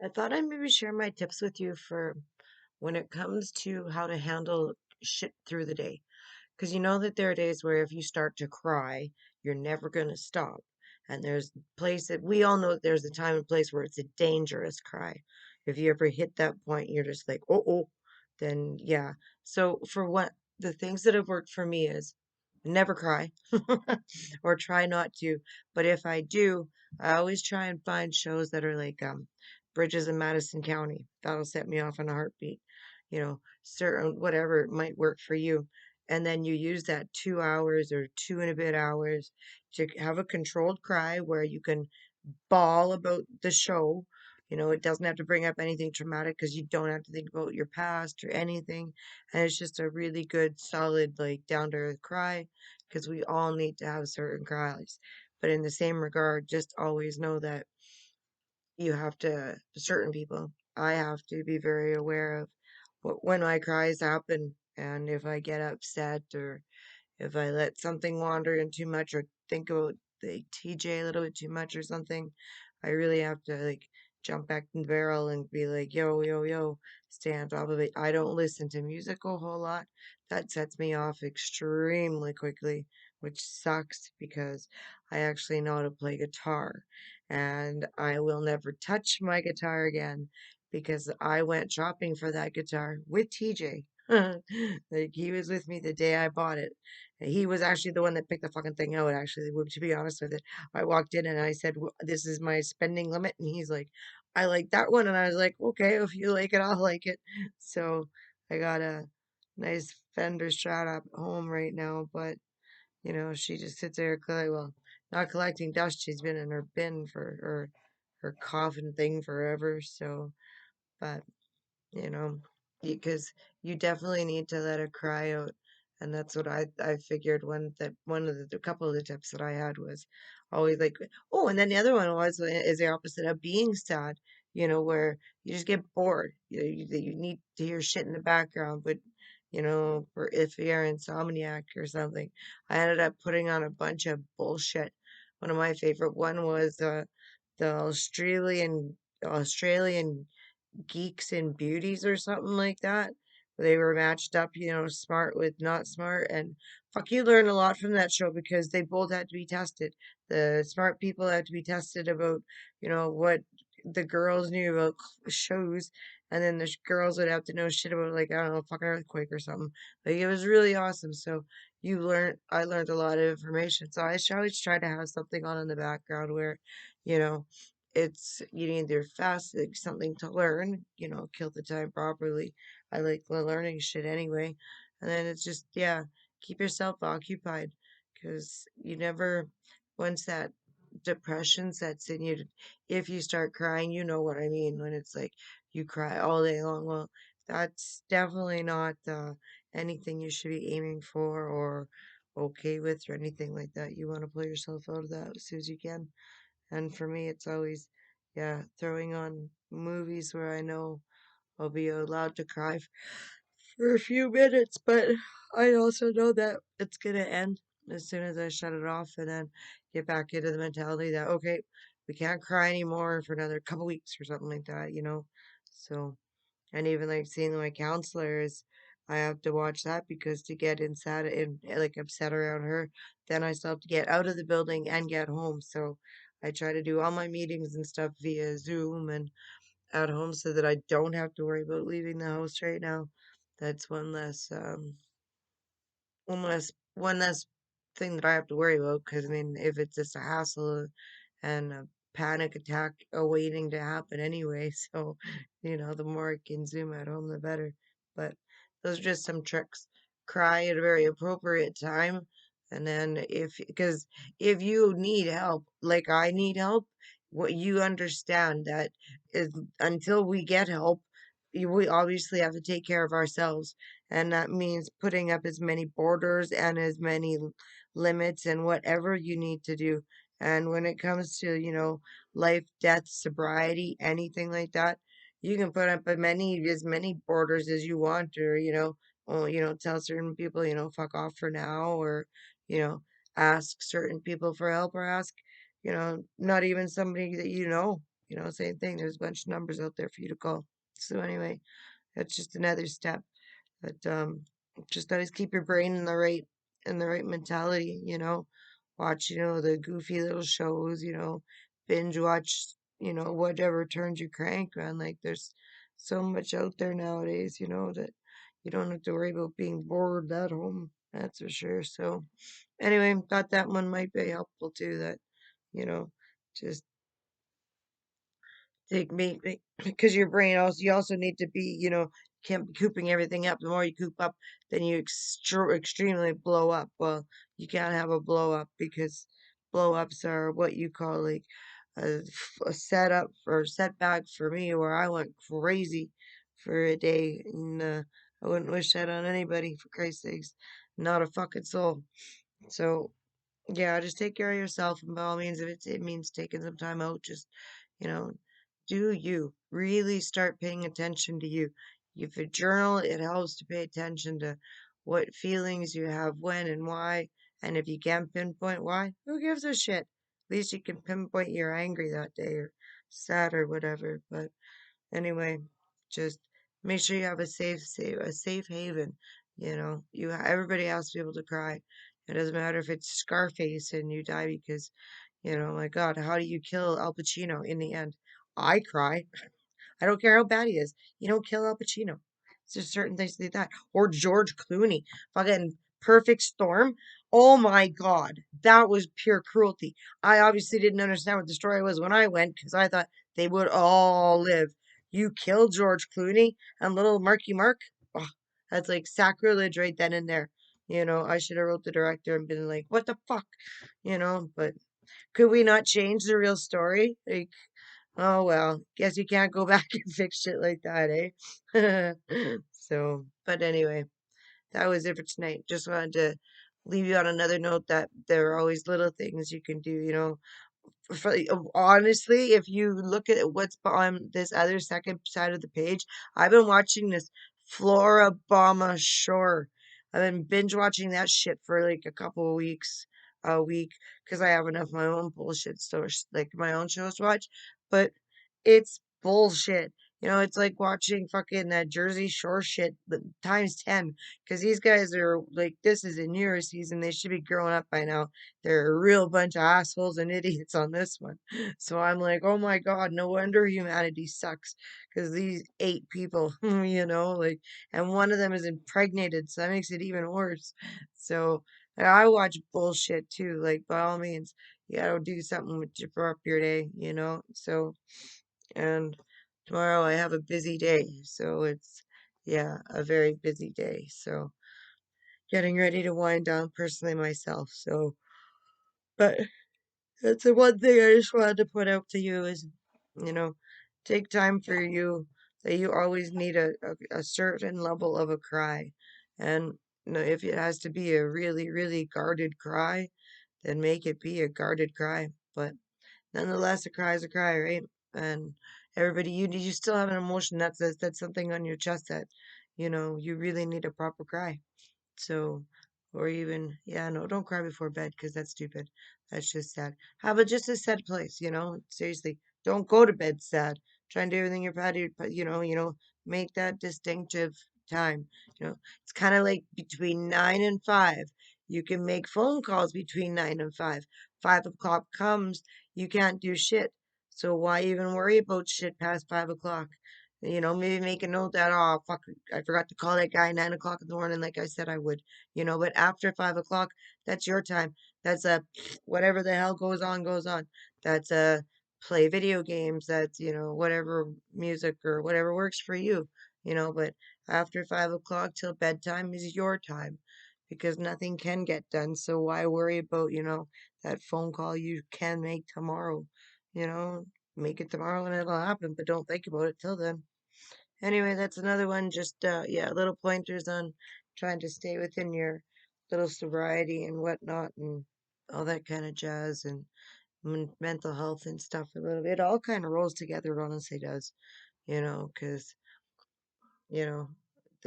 I thought I'd maybe share my tips with you for when it comes to how to handle shit through the day. Because you know that there are days where if you start to cry, you're never going to stop. And there's place that we all know that there's a time and place where it's a dangerous cry. If you ever hit that point, you're just like, oh, then yeah. So for what the things that have worked for me is never cry or try not to. But if I do, I always try and find shows that are like Bridges in Madison County. That'll set me off in a heartbeat. Certain whatever it might work for you. And then you use that 2 hours or two and a bit hours to have a controlled cry where you can bawl about the show. It doesn't have to bring up anything traumatic because you don't have to think about your past or anything. And it's just a really good, solid, like down to earth cry because we all need to have certain cries. But in the same regard, just always know that you have to, certain people, I have to be very aware of when my cries happen and if I get upset or if I let something wander in too much or think about the TJ a little bit too much or something, I really have to like jump back in the barrel and be like, yo, yo, yo, stay on top of it. I don't listen to music a whole lot. That sets me off extremely quickly, which sucks because I actually know how to play guitar and I will never touch my guitar again because I went shopping for that guitar with TJ. Like he was with me the day I bought it. He was actually the one that picked the fucking thing out, actually, to be honest with it. I walked in and I said, This is my spending limit." And he's like, "I like that one." And I was like, "Okay, if you like it, I'll like it." So I got a nice Fender Strat at home right now, but she just sits there, not collecting dust. She's been in her bin for her coffin thing forever. So, but you know, because you definitely need to let it cry out. And that's what I figured one of the couple of the tips that I had was always like, oh, and then the other one is the opposite of being sad, where you just get bored. You need to hear shit in the background, but or if you're insomniac or something, I ended up putting on a bunch of bullshit. One of my favorite one was the Australian geeks and beauties or something like that. They were matched up, smart with not smart. And fuck, you learn a lot from that show because they both had to be tested. The smart people had to be tested about, what the girls knew about shows. And then the girls would have to know shit about, like, I don't know, fucking earthquake or something. Like, it was really awesome. So I learned a lot of information. So I should always try to have something on in the background where, you know, it's you need either fast like something to learn, kill the time properly. I like learning shit anyway. And then it's just, yeah, keep yourself occupied because you never, once that depression sets in you, if you start crying, you know what I mean when it's like you cry all day long. Well, that's definitely not anything you should be aiming for or okay with or anything like that. You want to pull yourself out of that as soon as you can. And for me, it's always, yeah, throwing on movies where I know I'll be allowed to cry for a few minutes, but I also know that it's gonna end as soon as I shut it off and then get back into the mentality that, okay, we can't cry anymore for another couple weeks or something like that. So, and even like seeing my counselors, I have to watch that because to get inside and like upset around her, then I still have to get out of the building and get home. So I try to do all my meetings and stuff via Zoom and at home so that I don't have to worry about leaving the house right now. That's one less thing that I have to worry about because I mean if it's just a hassle and a panic attack awaiting to happen anyway, so the more I can zoom at home the better. But those are just some tricks. Cry at a very appropriate time and then if you need help like I need help, what you understand that is until we get help we obviously have to take care of ourselves and that means putting up as many borders and as many limits and whatever you need to do. And when it comes to, life, death, sobriety, anything like that, you can put up as many borders as you want, or, tell certain people, fuck off for now, or, you know, ask certain people for help, or ask, not even somebody that same thing. There's a bunch of numbers out there for you to call. So anyway, that's just another step. But just always keep your brain in the right mentality, Watch, the goofy little shows, binge watch, whatever turns you crank, man. Like there's so much out there nowadays, that you don't have to worry about being bored at home. That's for sure. So anyway, thought that one might be helpful too, that, you know, just take me because your brain also you also need to be can't be cooping everything up. The more you coop up, then you extremely blow up. Well, you can't have a blow up because blow ups are what you call like a setup or setback for me, where I went crazy for a day, and I wouldn't wish that on anybody, for Christ's sakes, not a fucking soul. So yeah, just take care of yourself, and by all means, if it means taking some time out, just, you know, do you. Really start paying attention to you. If you journal, it helps to pay attention to what feelings you have, when and why. And if you can't pinpoint why, who gives a shit? At least you can pinpoint you're angry that day or sad or whatever. But anyway, just make sure you have a safe haven. Everybody has to be able to cry. It doesn't matter if it's Scarface and you die because, my God, how do you kill Al Pacino in the end? I cry. I don't care how bad he is. You don't kill Al Pacino. It's just certain things like that. Or George Clooney. Fucking Perfect Storm. Oh my God. That was pure cruelty. I obviously didn't understand what the story was when I went because I thought they would all live. You killed George Clooney and little Marky Mark. Oh, that's like sacrilege right then and there. I should have wrote the director and been like, what the fuck? But could we not change the real story? Like, oh well, guess you can't go back and fix shit like that, eh? So, but anyway, that was it for tonight. Just wanted to leave you on another note that there are always little things you can do, honestly, if you look at what's on this other second side of the page, I've been watching this Floribama Shore. I've been binge watching that shit for like a couple of weeks, a week, because I have enough of my own bullshit stores, like my own shows to watch. But it's bullshit. It's like watching fucking that Jersey Shore shit times 10. Because these guys are like, this is a newer season. They should be growing up by now. They're a real bunch of assholes and idiots on this one. So I'm like, oh my God, no wonder humanity sucks. Because these 8 people, like, and one of them is impregnated. So that makes it even worse. So and I watch bullshit too. Like, by all means, you gotta do something to prep up your day, So, and tomorrow I have a busy day. So yeah, a very busy day. So getting ready to wind down personally myself. So, but that's the one thing I just wanted to put out to you is, you know, take time for you. That you always need a certain level of a cry. And if it has to be a really, really guarded cry, then make it be a guarded cry. But nonetheless, a cry is a cry, right? And everybody, you still have an emotion that's something on your chest that, you really need a proper cry. So, or even, yeah, no, don't cry before bed because that's stupid. That's just sad. How about just a sad place, Seriously, don't go to bed sad. Try and do everything you're proud of, but make that distinctive time. It's kind of like between 9 and 5. You can make phone calls between 9 and 5. 5 o'clock comes, you can't do shit. So why even worry about shit past 5 o'clock? Maybe make a note that, oh, fuck, I forgot to call that guy 9 o'clock in the morning, like I said I would, but after 5 o'clock, that's your time. That's whatever the hell goes on, goes on. That's play video games. That's, whatever music or whatever works for you, but after 5 o'clock till bedtime is your time because nothing can get done. So why worry about, that phone call you can make tomorrow, you know? Make it tomorrow and it'll happen, but don't think about it till then. Anyway, that's another one. Just yeah, little pointers on trying to stay within your little sobriety and whatnot and all that kind of jazz and mental health and stuff. A little bit, it all kind of rolls together. It honestly does, because you know,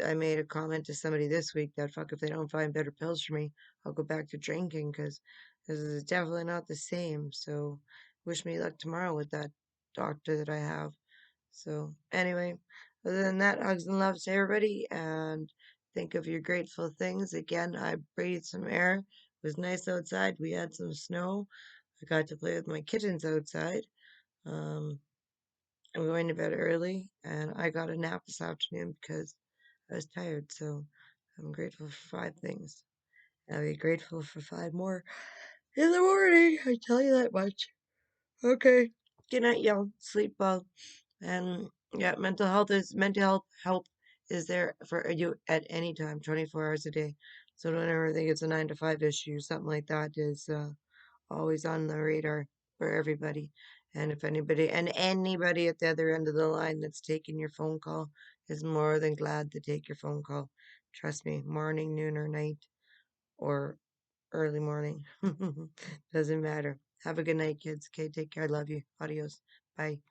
I made a comment to somebody this week that fuck if they don't find better pills for me, I'll go back to drinking because this is definitely not the same. So wish me luck tomorrow with that doctor that I have. So, anyway, other than that, hugs and loves to everybody, and think of your grateful things. Again, I breathed some air. It was nice outside. We had some snow. I got to play with my kittens outside. Um, I'm going to bed early, and I got a nap this afternoon because I was tired. So, I'm grateful for five things. I'll be grateful for five more in the morning. I tell you that much. Okay. Good night, y'all. Sleep well. And yeah, mental health help is there for you at any time, 24 hours a day. So don't ever think it's a 9 to 5 issue. Something like that is always on the radar for everybody. And if anybody at the other end of the line that's taking your phone call is more than glad to take your phone call. Trust me, morning, noon, or night, or early morning. Doesn't matter. Have a good night, kids. Okay, take care. I love you. Adios. Bye.